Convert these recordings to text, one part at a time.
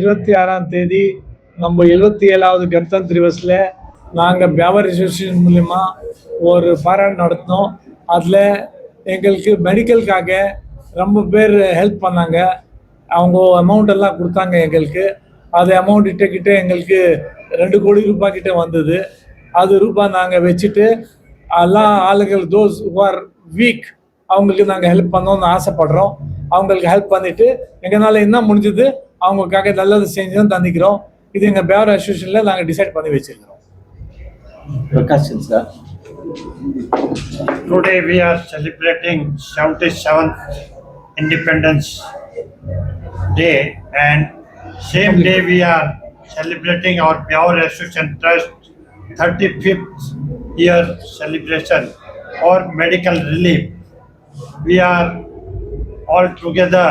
26ஆம் தேதி நம்ம 77வது கணதந்திர திவஸில் நாங்கள் வியாபாரி அசோசியேஷன் மூலயமா ஒரு பாராட்டு நடத்தினோம். அதில் எங்களுக்கு மெடிக்கலுக்காக ரொம்ப பேர் ஹெல்ப் பண்ணாங்க. அவங்க அமௌண்ட் எல்லாம் கொடுத்தாங்க எங்களுக்கு. அது அமௌண்ட் கிட்ட எங்களுக்கு 2 கோடி ரூபாய் கிட்ட வந்தது. அது ரூபாய் நாங்கள் வச்சுட்டு எல்லாம் ஆளுகள் தோஸ் ஆர் வீக் அவங்களுக்கு நாங்கள் ஹெல்ப் பண்ணோம்னு ஆசைப்படுறோம். அவங்களுக்கு ஹெல்ப் பண்ணிவிட்டு எங்களால் என்ன முடிஞ்சது அவங்களுக்காக நல்லது செஞ்சு தான் தந்திக்கிறோம். இது எங்கள் வியாபார அசோசியேஷனில் நாங்கள் டிசைட் பண்ணி வச்சுருக்கிறோம். Prakash sir. Today we are celebrating 77th Independence Day, and same day we are celebrating our Byaur Association Trust 35th year celebration for medical relief. We are all together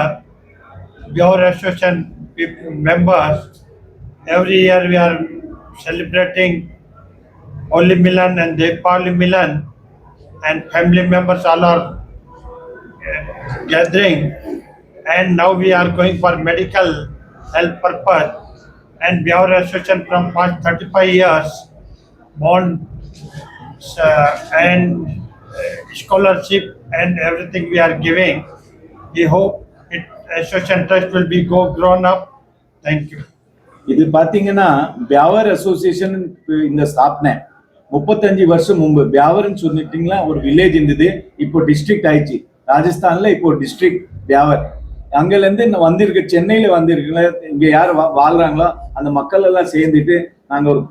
Byaur Association members. Every year we are celebrating Holi Milan and Deepavali Milan, and family members all are gathering, and now we are going for medical health purpose, and Byaur Association from past 35 years bonds and scholarship and everything we are giving. We hope association trust will be grown up. Thank you. இது பாத்தீங்கன்னா வியாபார association இந்த ஸ்தாபனை 35 வருஷம் முன்பு வியாபாரம் சொல்லிட்டீங்களா ஒரு வில்லேஜ் இருந்தது. இப்போ டிஸ்ட்ரிக்ட் ஆயிடுச்சு. ராஜஸ்தான்ல இப்போ டிஸ்ட்ரிக்ட் வியாபார். அங்கல இருந்து வந்திருக்க சென்னையில வந்திருக்கல இங்க யார் வாழ்றாங்களோ அந்த மக்கள் எல்லாம் சேர்ந்துட்டு நாங்க ஒரு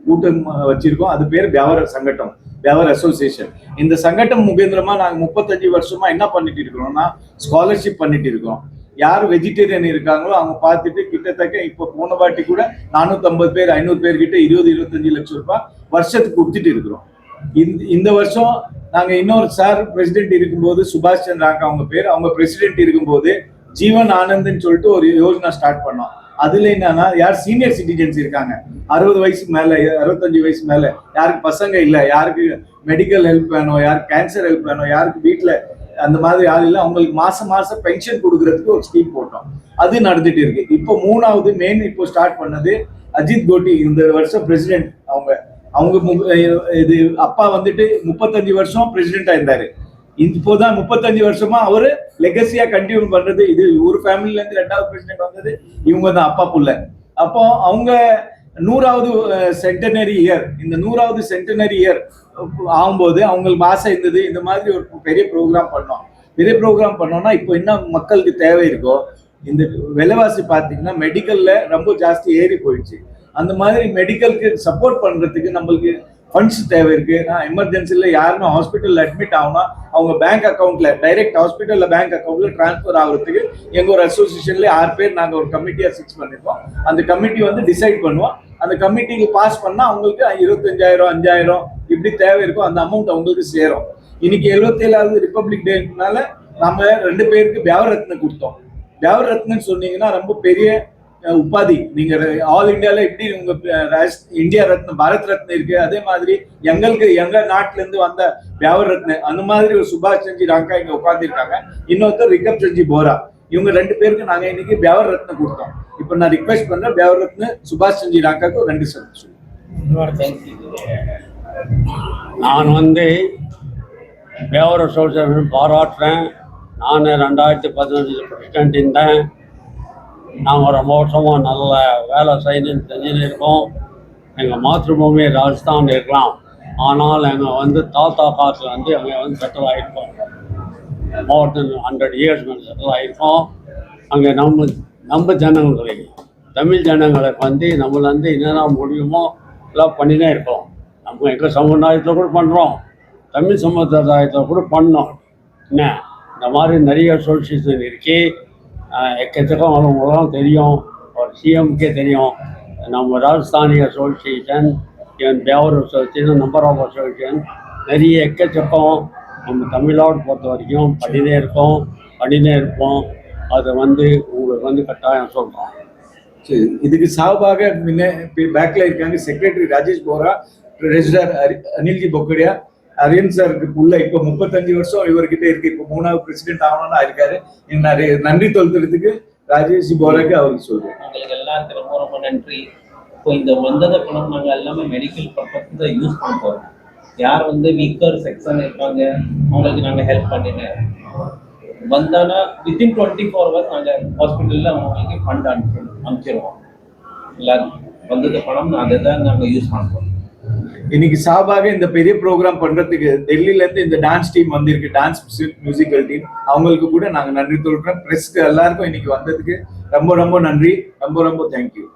கூட்டம் வச்சிருக்கோம். அது பேர் வியாபார சங்கடம், வியாபார அசோசியேஷன். இந்த சங்கடம் முகேந்திரமா நாங்க 35 வருஷமா என்ன பண்ணிட்டு இருக்கிறோம்னா ஸ்காலர்ஷிப் பண்ணிட்டு இருக்கோம். யார் வெஜிடேரியன் இருக்காங்களோ அவங்க பார்த்துட்டு கிட்டத்தட்ட இப்ப போன வாட்டி கூட 450 பேர் 500 பேர் கிட்ட 20-25 லட்சம் ரூபாய் வருஷத்துக்கு கொடுத்துட்டு இருக்கிறோம். இந்த வருஷம் நாங்க இன்னொரு சார் பிரசிடென்ட் இருக்கும்போது சுபாஷ் சந்திர அவங்க பேர், அவங்க பிரசிடென்ட் இருக்கும்போது ஜீவன் ஆனந்த்னு சொல்லிட்டு ஒரு யோஜனா ஸ்டார்ட் பண்ணோம். அதுல என்னன்னா யார் சீனியர் சிட்டிசன்ஸ் இருக்காங்க 60 வயசுக்கு மேல 65 வயசு மேல, யாருக்கு பசங்க இல்ல, யாருக்கு மெடிக்கல் ஹெல்ப் வேணும், யாருக்கு கேன்சர் ஹெல்ப் வேணும், யாருக்கு வீட்டுல அந்த மாதிரி ஆள் இல்லை, அவங்களுக்கு மாசம் பென்ஷன் கொடுக்கறதுக்கு ஒரு ஸ்கீம் போட்டோம். அது நடந்துட்டு இருக்கு. இப்போ 3வது மெயின் இப்போ ஸ்டார்ட் பண்ணது அஜித் கோட்டி இந்த வருஷம் பிரசிடென்ட். அவங்க இது அப்பா வந்துட்டு 35 வருஷம் பிரசிடென்டா இருந்தாரு. இப்போதான் 35 வருஷமா அவரு லெகசியா கண்டினியூ பண்றது. இது ஒரு ஃபேமிலில இருந்து 2வது பிரசிடென்ட் வந்தது இவங்க தான், அப்பா புள்ள. அப்போ அவங்க 100வது சென்டனரி இயர், இந்த 100வது சென்டனரி இயர் ஆகும்போது அவங்களுக்கு ஆசை இருந்தது இந்த மாதிரி ஒரு பெரிய ப்ரோக்ராம் பண்ணோம். பெரிய ப்ரோக்ராம் பண்ணோம்னா இப்போ என்ன மக்களுக்கு தேவை இருக்கோ, இந்த விலைவாசி பார்த்தீங்கன்னா மெடிக்கல்ல ரொம்ப ஜாஸ்தி ஏறி போயிடுச்சு. அந்த மாதிரி மெடிக்கலுக்கு சப்போர்ட் பண்றதுக்கு நம்மளுக்கு ஃபண்ட்ஸ் தேவை இருக்கு. நான் எமர்ஜென்சில யாருமே ஹாஸ்பிட்டல்ல அட்மிட் ஆகுனா அவங்க பேங்க் அக்கௌண்ட்ல டைரக்ட் ஹாஸ்பிட்டல்ல பேங்க் அக்கௌண்ட்ல டிரான்ஸ்ஃபர் ஆகுறதுக்கு எங்க ஒரு அசோசியேஷன்ல 6 பேர் நாங்க ஒரு கமிட்டியா ஃபிக்ஸ் பண்ணிருக்கோம். அந்த கமிட்டி வந்து டிசைட் பண்ணுவோம். அந்த கமிட்டிக்கு பாஸ் பண்ணா அவங்களுக்கு 25,000 5,000 இப்படி தேவை இருக்கும். அந்த அமௌண்ட் அவங்களுக்கு சேரும். இன்னைக்கு 77வது ரிப்பப்ளிக் டேனால நம்ம 2 பேருக்கு வியாபார ரத்ன கொடுத்தோம். வியாபார ரத்னன்னு சொன்னீங்கன்னா ரொம்ப பெரிய உபாதி. நீங்க ஆல் இந்தியால எப்படி உங்க இந்தியா ரத்ன பாரத் ரத்ன இருக்கு, அதே மாதிரி எங்களுக்கு எங்க நாட்டுல இருந்து வந்த வியாபார ரத்ன அந்த மாதிரி ஒரு சுபாஷ் சந்திர ராங்கா இங்க உட்கார்ந்து இருக்காங்க. இன்னொருத்தர் ரிகப் சஞ்சி போரா. இவங்க 2 பேருக்கு நாங்க இன்னைக்கு வியாபார ரத்ன கொடுத்தோம். இப்ப நான் ரிக்வெஸ்ட் பண்றேன் வியாபார ரத்ன சுபாஷ் சந்திர ராங்காக்கு 2 சொல்லுங்க. நான் வந்து வியாபார அசோசியேஷன் பாராட்டுறேன். நான் 2015 பிரசிடென்ட் இருந்தேன். நாங்கள் ரொம்ப வருஷமாக நல்ல வேலை செஞ்சுன்னு இருக்கோம். எங்கள் மாதృభூமி ராஜஸ்தான் இருக்கலாம், ஆனால் எங்கள் வந்து தாத்தா காலத்தில் வந்து அங்கே வந்து செட்டில் ஆகிருக்கோம். மோர் தென் 100 இயர்ஸ் செட்டில் ஆகிருக்கோம். அங்கே நம்ம ஜனங்களுக்கு, தமிழ் ஜனங்களுக்கு வந்து நம்மள வந்து என்னென்ன முடியுமோ எல்லாம் பண்ணினே இருக்கோம். நம்ம எங்கள் சமுதாயத்தில் கூட பண்ணுறோம், தமிழ் சமுதாயத்தில் கூட பண்ணோம். என்ன இந்த மாதிரி நிறைய அசோசியேஷன் இருக்கு. எக்கச்சக்கம் அவங்களும் தெரியும், ஒரு சிஎம்கே தெரியும். நம்ம ராஜஸ்தானி அசோசியேஷன், வியாபார அசோசியேஷன், நம்பர் ஆஃப் அசோசியேஷன் நிறைய எக்கச்சக்கம் நம்ம தமிழ்நாடு பொறுத்த வரைக்கும் பண்ணினே இருப்போம். அதை வந்து உங்களுக்கு வந்து கட்டாயம் சொல்கிறோம். சரி, இதுக்கு சார்பாக பேக்ல இருக்காங்க செக்ரட்டரி ராஜேஷ் போரா, ட்ரெஷரர் அனில்ஜி பொக்கடியா, அரியன் சாருக்கு உள்ள இப்போ 35 வருஷம் இவர்கிட்ட இருக்கு. இப்போ 3வது பிரசிடென்ட் ஆகணும்னு இருக்காரு. நன்றி சொல்றதுக்கு ராஜேஷ் போறக்கு அவருக்கு சொல்றேன். உங்களுக்கு எல்லாருக்கும் ரொம்ப ரொம்ப நன்றி. இப்போ இந்த வந்ததை பணம் நாங்கள் எல்லாமே மெடிக்கல் பர்பஸ்க்கு தான் யூஸ் பண்ண போகிறோம். யார் வந்து வீக்கர் செக்ஷன் இருக்காங்க அவங்களுக்கு நாங்கள் ஹெல்ப் பண்ணினேன் வந்தானா வித்தின் 24 hours நாங்கள் ஹாஸ்பிட்டலில் அவங்களுக்கு ஃபண்ட் அனுப்பிச்சிருவோம். எல்லாரும் வந்தது பணம் அதை தான் நாங்கள் யூஸ் பண்ணுறோம். இன்னைக்கு சாபாக இந்த பெரிய ப்ரோக்ராம் பண்றதுக்கு டெல்லியில இருந்து இந்த டான்ஸ் டீம் வந்திருக்கு, டான்ஸ் மியூசிக்கல் டீம், அவங்களுக்கு கூட நாங்க நன்றி சொல்றோம். பிரஸ்க்கு எல்லாருக்கும் இன்னைக்கு வந்ததுக்கு ரொம்ப ரொம்ப நன்றி, ரொம்ப ரொம்ப தேங்க்யூ.